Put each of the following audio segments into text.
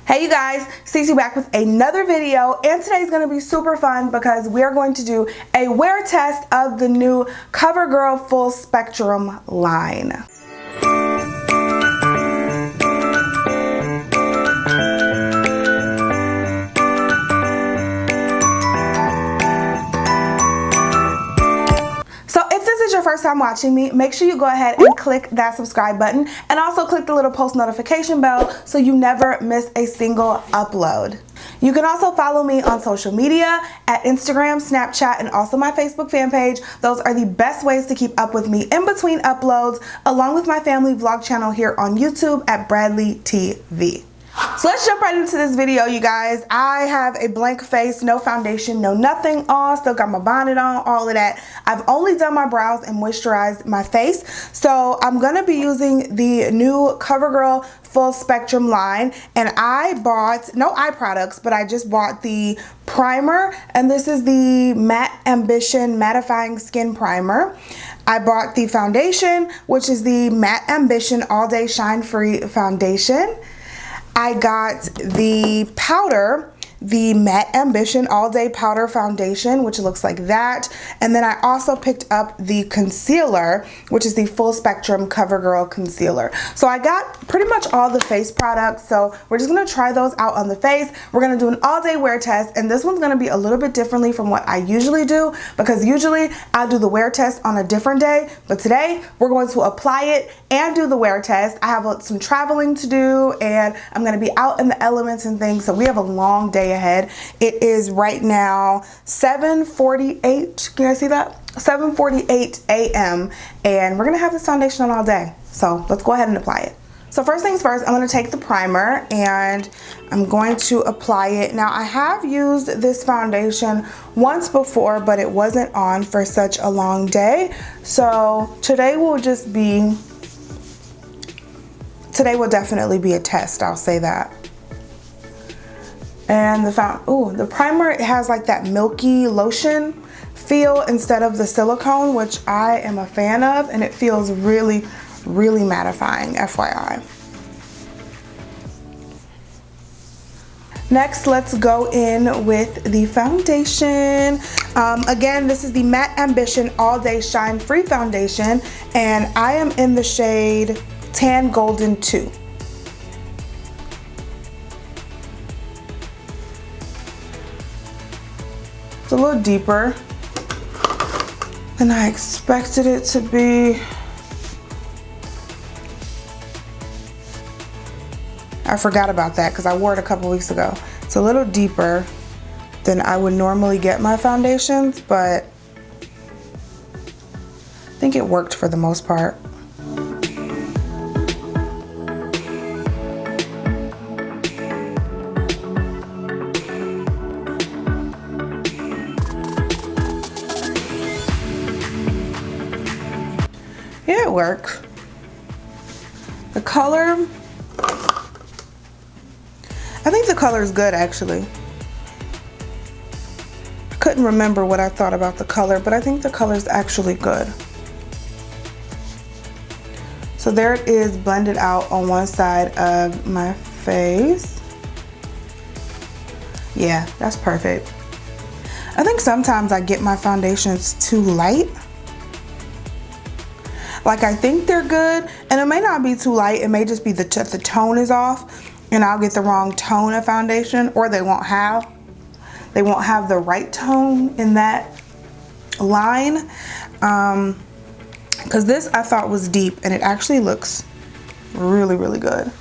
Hey you guys, Cece back with another video, and today's going to be super fun because we are going to do a wear test of the new Covergirl Full Spectrum line. Your first time watching me, make sure you go ahead and click that subscribe button and also click the little post notification bell so you never miss a single upload. You can also follow me on social media at Instagram, Snapchat, and also my Facebook fan page. Those are the best ways to keep up with me in between uploads, along with my family vlog channel here on YouTube at Bradley TV. So let's jump right into this video, you guys. I have a blank face, no foundation, no nothing on, still got my bonnet on, all of that. I've only done my brows and moisturized my face. So I'm gonna be using the new Covergirl Full Spectrum line, and I bought, no eye products, but I just bought the primer, and this is the Matte Ambition Mattifying Skin Primer. I bought the foundation, which is the Matte Ambition All Day Shine Free Foundation. I got the powder, the Matte Ambition All Day Powder Foundation, which looks like that. And then I also picked up the concealer, which is the Full Spectrum Covergirl Concealer. So I got pretty much all the face products. So we're just gonna try those out on the face. We're gonna do an all day wear test, and this one's gonna be a little bit differently from what I usually do, because usually I do the wear test on a different day, but today we're going to apply it and do the wear test. I have some traveling to do, and I'm gonna be out in the elements and things, so we have a long day ahead. It is right now 7:48. Can I see that? 7:48 a.m. and we're gonna have this foundation on all day. So let's go ahead and apply it. So first things first, I'm gonna take the primer and I'm going to apply it. Now I have used this foundation once before, but it wasn't on for such a long day. So today will definitely be a test, I'll say that. And the primer, it has like that milky lotion feel instead of the silicone, which I am a fan of, and it feels really, really mattifying, FYI. Next, let's go in with the foundation. Again, this is the Matte Ambition All Day Shine Free Foundation, and I am in the shade Tan Golden 2. It's a little deeper than I expected it to be. I forgot about that because I wore it a couple weeks ago. It's a little deeper than I would normally get my foundations, but I think it worked for the most part. Yeah, it works. The color, I think the color is good actually. I couldn't remember what I thought about the color, but I think the color is actually good. So there it is, blended out on one side of my face. Yeah, that's perfect. I think sometimes I get my foundations too light. Like I think they're good, and it may not be too light. It may just be the tone is off, and I'll get the wrong tone of foundation, or they won't have the right tone in that line. Because this I thought was deep, and it actually looks really, really good.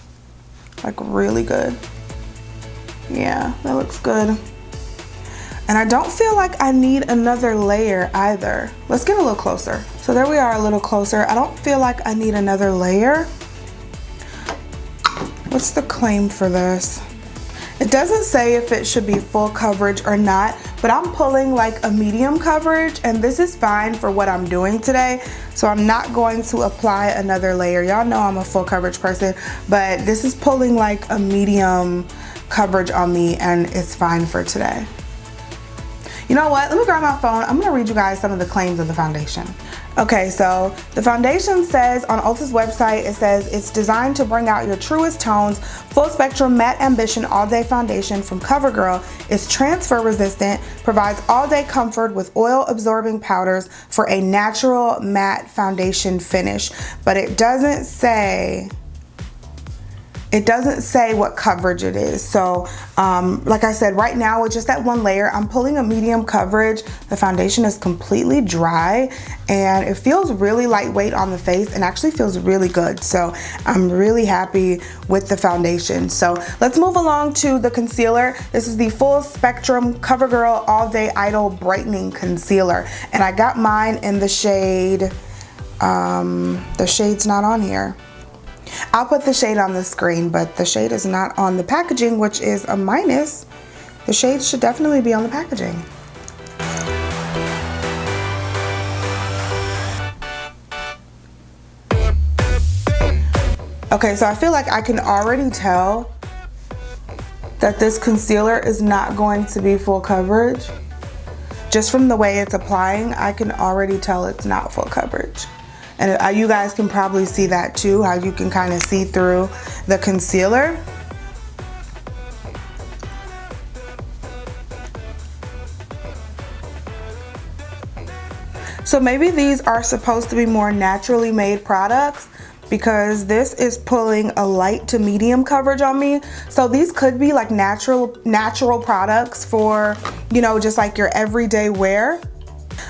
Like really good. Yeah, that looks good. And I don't feel like I need another layer either. Let's get a little closer. So there we are, a little closer. I don't feel like I need another layer. What's the claim for this? It doesn't say if it should be full coverage or not, but I'm pulling like a medium coverage, and this is fine for what I'm doing today. So I'm not going to apply another layer. Y'all know I'm a full coverage person, but this is pulling like a medium coverage on me, and it's fine for today. You know what? Let me grab my phone. I'm gonna read you guys some of the claims of the foundation. Okay, so the foundation says on Ulta's website, it says it's designed to bring out your truest tones. Full Spectrum Matte Ambition All Day Foundation from Covergirl is transfer resistant, provides all day comfort with oil absorbing powders for a natural matte foundation finish. But it doesn't say what coverage it is. So like I said, right now with just that one layer, I'm pulling a medium coverage. The foundation is completely dry and it feels really lightweight on the face and actually feels really good. So I'm really happy with the foundation. So let's move along to the concealer. This is the Full Spectrum CoverGirl All Day Idol Brightening Concealer. And I got mine in the shade, the shade's not on here. I'll put the shade on the screen, but the shade is not on the packaging, which is a minus. The shade should definitely be on the packaging. Okay, so I feel like I can already tell that this concealer is not going to be full coverage. Just from the way it's applying, I can already tell it's not full coverage. And you guys can probably see that too, how you can kind of see through the concealer. So maybe these are supposed to be more naturally made products because this is pulling a light to medium coverage on me. So these could be like natural products for, you know, just like your everyday wear.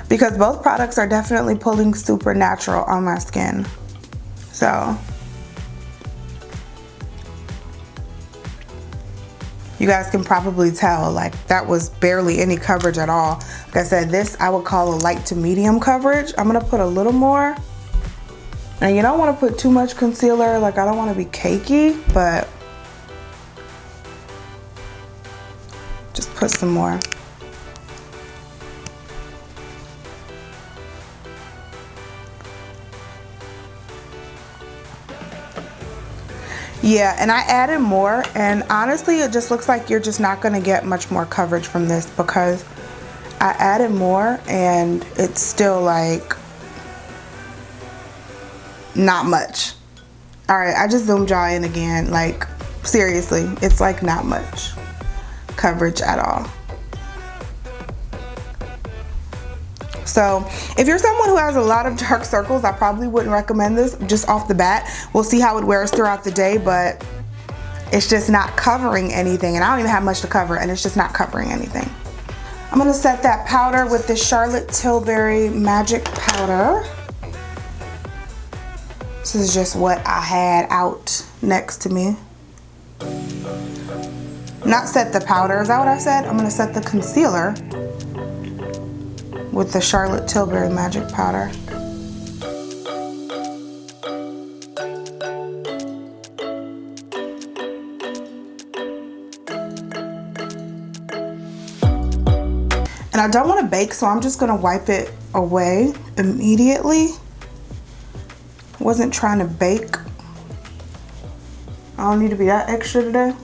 Because both products are definitely pulling super natural on my skin. So you guys can probably tell like that was barely any coverage at all. Like I said, this I would call a light to medium coverage. I'm gonna put a little more. And you don't want to put too much concealer, like I don't want to be cakey, but just put some more. Yeah, and I added more, and honestly it just looks like you're just not going to get much more coverage from this because I added more and it's still like not much. Alright, I just zoomed y'all in again. Like seriously, it's like not much coverage at all. So if you're someone who has a lot of dark circles, I probably wouldn't recommend this just off the bat. We'll see how it wears throughout the day, but it's just not covering anything. And I don't even have much to cover, and it's just not covering anything. I'm gonna set that powder with this Charlotte Tilbury Magic Powder. This is just what I had out next to me. Not set the powder, is that what I said? I'm gonna set the concealer with the Charlotte Tilbury Magic Powder. And I don't want to bake, so I'm just gonna wipe it away immediately. Wasn't trying to bake. I don't need to be that extra today.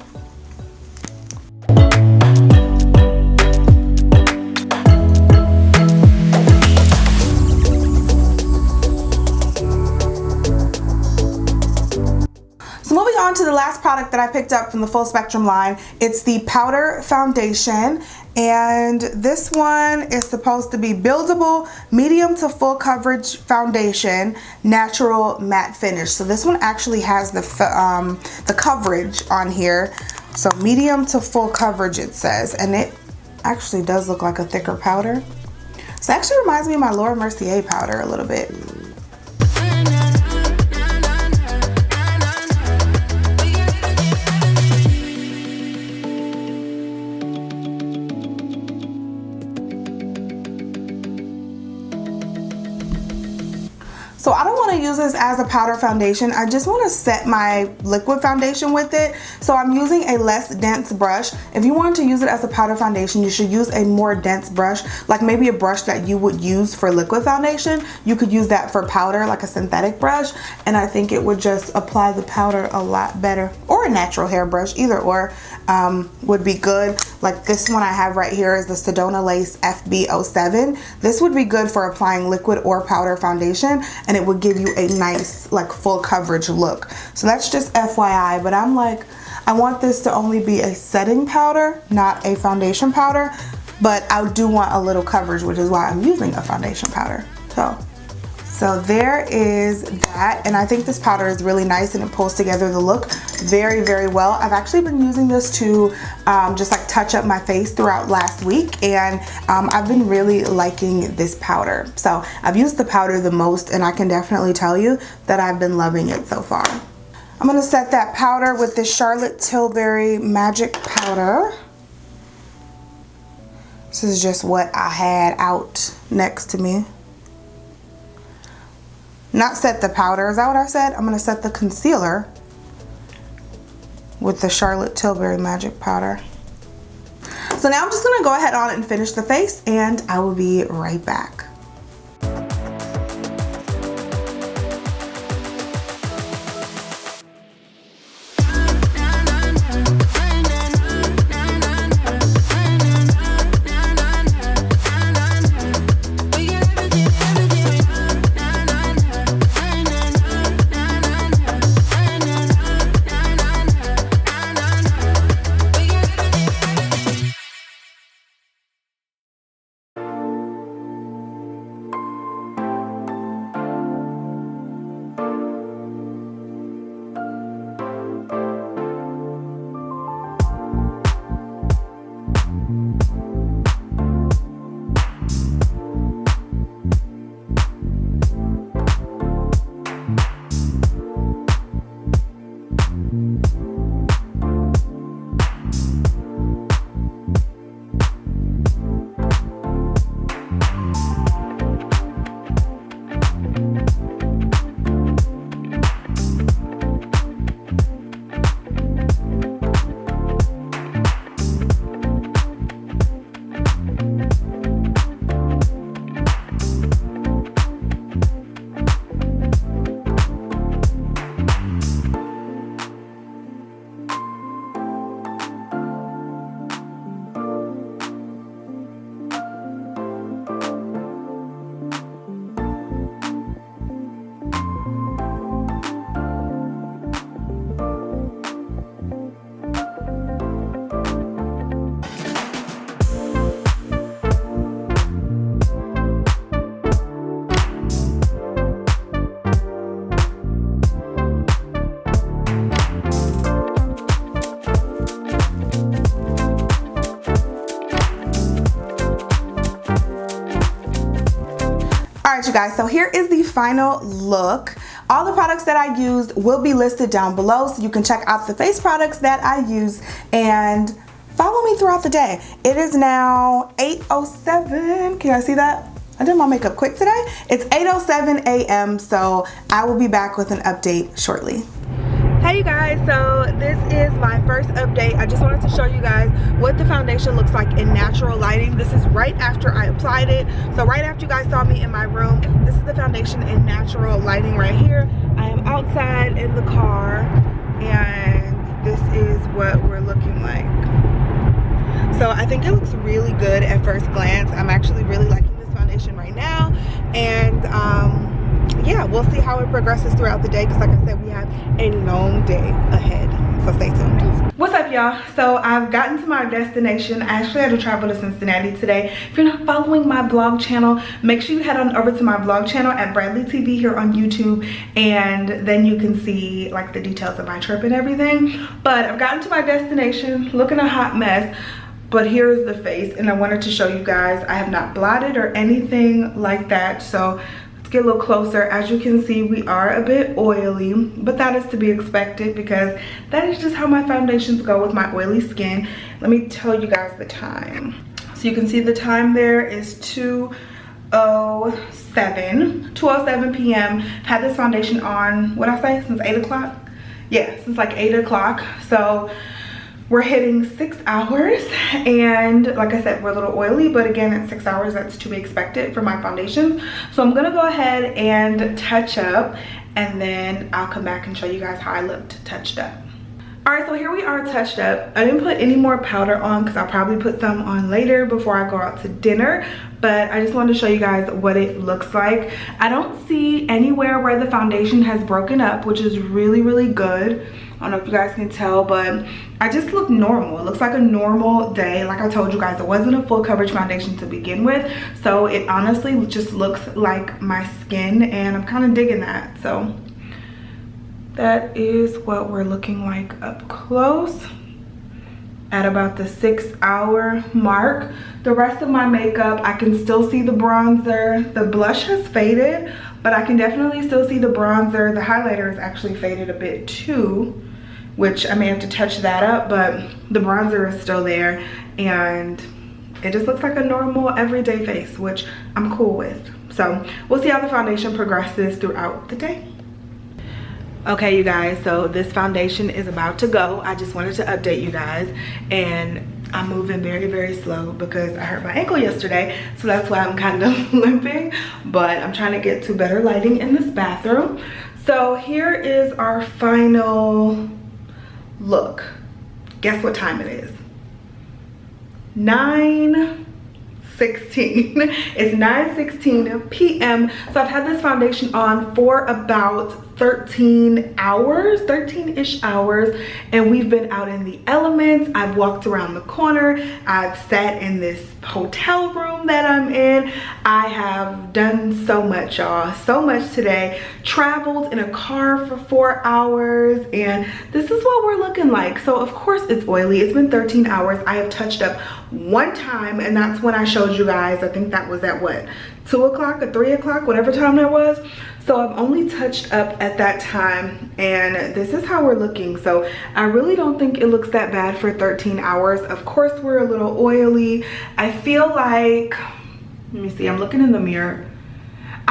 On to the last product that I picked up from the Full Spectrum line. It's the powder foundation, and this one is supposed to be buildable, medium to full coverage foundation, natural matte finish. So this one actually has the coverage on here. So medium to full coverage it says, and it actually does look like a thicker powder. So it actually reminds me of my Laura Mercier powder a little bit. So So I don't want to use this as a powder foundation. I just want to set my liquid foundation with it. So I'm using a less dense brush. If you want to use it as a powder foundation, you should use a more dense brush, like maybe a brush that you would use for liquid foundation. You could use that for powder, like a synthetic brush, and I think it would just apply the powder a lot better. Or a natural hair brush, either or would be good. Like this one I have right here is the Sedona Lace FB07. This would be good for applying liquid or powder foundation, and it would give you a nice like full coverage look. So that's just FYI, but I'm like, I want this to only be a setting powder, not a foundation powder, but I do want a little coverage, which is why I'm using a foundation powder. So there is that, and I think this powder is really nice and it pulls together the look very, very well. I've actually been using this to just like touch up my face throughout last week, and I've been really liking this powder. So I've used the powder the most, and I can definitely tell you that I've been loving it so far. I'm gonna set that powder with this Charlotte Tilbury Magic Powder. This is just what I had out next to me. Not set the powder, is that what I said? I'm gonna set the concealer with the Charlotte Tilbury Magic Powder. So now I'm just gonna go ahead on and finish the face, and I will be right back. Alright you guys, so here is the final look. All the products that I used will be listed down below, so you can check out the face products that I use and follow me throughout the day. It is now 8:07. Can I see that? I did my makeup quick today. It's 8:07 a.m. so I will be back with an update shortly. Hey you guys, so this is my first update. I just wanted to show you guys what the foundation looks like in natural lighting. This is right after I applied it. So right after you guys saw me in my room, this is the foundation in natural lighting right here. I am outside in the car, and this is what we're looking like. So I think it looks really good at first glance. I'm actually really liking this foundation right now, and yeah, we'll see how it progresses throughout the day, because like I said, we have a long day ahead, so stay tuned. What's up y'all? So I've gotten to my destination. I actually had to travel to Cincinnati today. If you're not following my vlog channel, make sure you head on over to my vlog channel at Bradley TV here on YouTube, and then you can see like the details of my trip and everything. But I've gotten to my destination, looking a hot mess, but here's the face, and I wanted to show you guys. I have not blotted or anything like that, so get a little closer. As you can see, we are a bit oily, but that is to be expected because that is just how my foundations go with my oily skin. Let me tell you guys the time. So you can see the time there is 2:05. 2:07 p.m. Had this foundation on, what I say, since 8 o'clock? Yeah, since like 8 o'clock. So we're hitting 6 hours, and like I said, we're a little oily, but again, at 6 hours, that's to be expected for my foundations. So I'm gonna go ahead and touch up, and then I'll come back and show you guys how I looked touched up. All right, so here we are touched up. I didn't put any more powder on because I'll probably put some on later before I go out to dinner, but I just wanted to show you guys what it looks like. I don't see anywhere where the foundation has broken up, which is really, really good. I don't know if you guys can tell, but I just look normal. It looks like a normal day. Like I told you guys, it wasn't a full coverage foundation to begin with, so it honestly just looks like my skin, and I'm kind of digging that. So that is what we're looking like up close at about the 6 hour mark. The rest of my makeup, I can still see the bronzer. The blush has faded, but I can definitely still see the bronzer. The highlighter is actually faded a bit too, which I may have to touch that up, but the bronzer is still there, and it just looks like a normal everyday face, which I'm cool with. So we'll see how the foundation progresses throughout the day. Okay, you guys, so this foundation is about to go. I just wanted to update you guys, and I'm moving very, very slow because I hurt my ankle yesterday, so that's why I'm kind of limping, but I'm trying to get to better lighting in this bathroom. So here is our final look. Guess what time it is? 9:16. It's 9:16 p.m. So I've had this foundation on for about 13-ish hours, and we've been out in the elements. I've walked around the corner. I've sat in this hotel room that I'm in. I have done so much, y'all. So much today. Traveled in a car for 4 hours, and this is what we're looking like. So of course it's oily. It's been 13 hours. I have touched up one time, and that's when I showed you guys. I think that was at what, 2 o'clock or 3 o'clock, whatever time that was. So I've only touched up at that time, and this is how we're looking. So I really don't think it looks that bad for 13 hours. Of course, we're a little oily. I feel like, let me see, I'm looking in the mirror.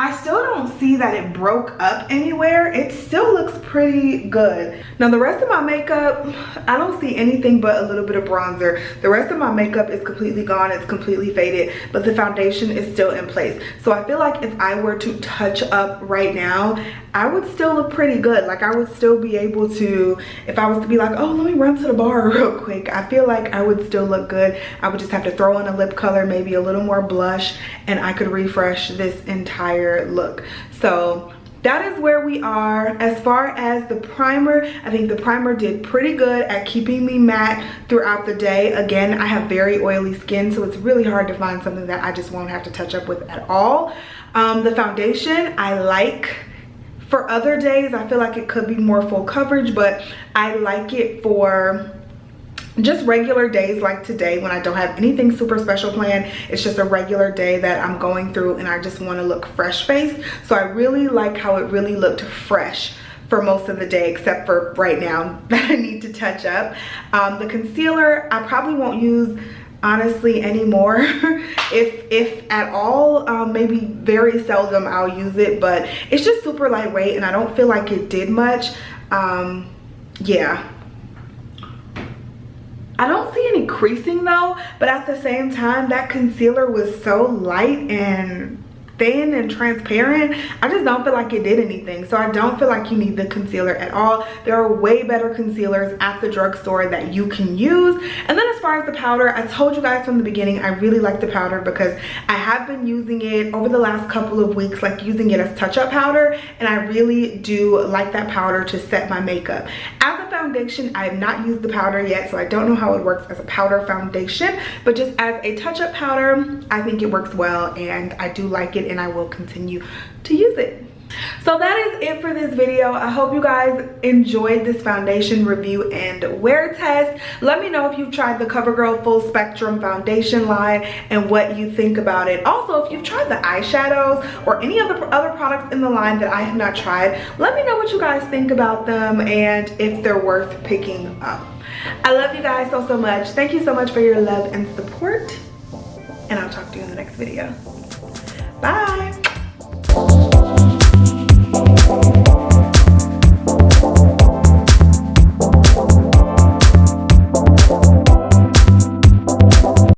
I still don't see that it broke up anywhere. It still looks pretty good. Now the rest of my makeup, I don't see anything but a little bit of bronzer. The rest of my makeup is completely gone. It's completely faded, but the foundation is still in place. So I feel like if I were to touch up right now, I would still look pretty good. Like I would still be able to, if I was to be like, oh, let me run to the bar real quick, I feel like I would still look good. I would just have to throw in a lip color, maybe a little more blush, and I could refresh this entire look. So that is where we are. As far as the primer, I think the primer did pretty good at keeping me matte throughout the day. Again, I have very oily skin, so it's really hard to find something that I just won't have to touch up with at all. The foundation, I like. For other days, I feel like it could be more full coverage, but I like it for just regular days like today when I don't have anything super special planned. It's just a regular day that I'm going through and I just want to look fresh faced. So I really like how it really looked fresh for most of the day, except for right now that I need to touch up. The concealer, I probably won't use honestly anymore. if at all, maybe very seldom I'll use it, but it's just super lightweight and I don't feel like it did much. Yeah, I don't see any creasing though, but at the same time that concealer was so light and thin and transparent. I just don't feel like it did anything. So I don't feel like you need the concealer at all. There are way better concealers at the drugstore that you can use. And then as far as the powder, I told you guys from the beginning, I really like the powder because I have been using it over the last couple of weeks, like using it as touch-up powder, and I really do like that powder to set my makeup. As a foundation, I have not used the powder yet, so I don't know how it works as a powder foundation, but just as a touch-up powder, I think it works well and I do like it, and I will continue to use it. So that is it for this video. I hope you guys enjoyed this foundation review and wear test. Let me know if you've tried the Covergirl Full Spectrum Foundation line and what you think about it. Also, if you've tried the eyeshadows or any of the other products in the line that I have not tried, let me know what you guys think about them and if they're worth picking up. I love you guys so much. Thank you so much for your love and support, and I'll talk to you in the next video. Bye.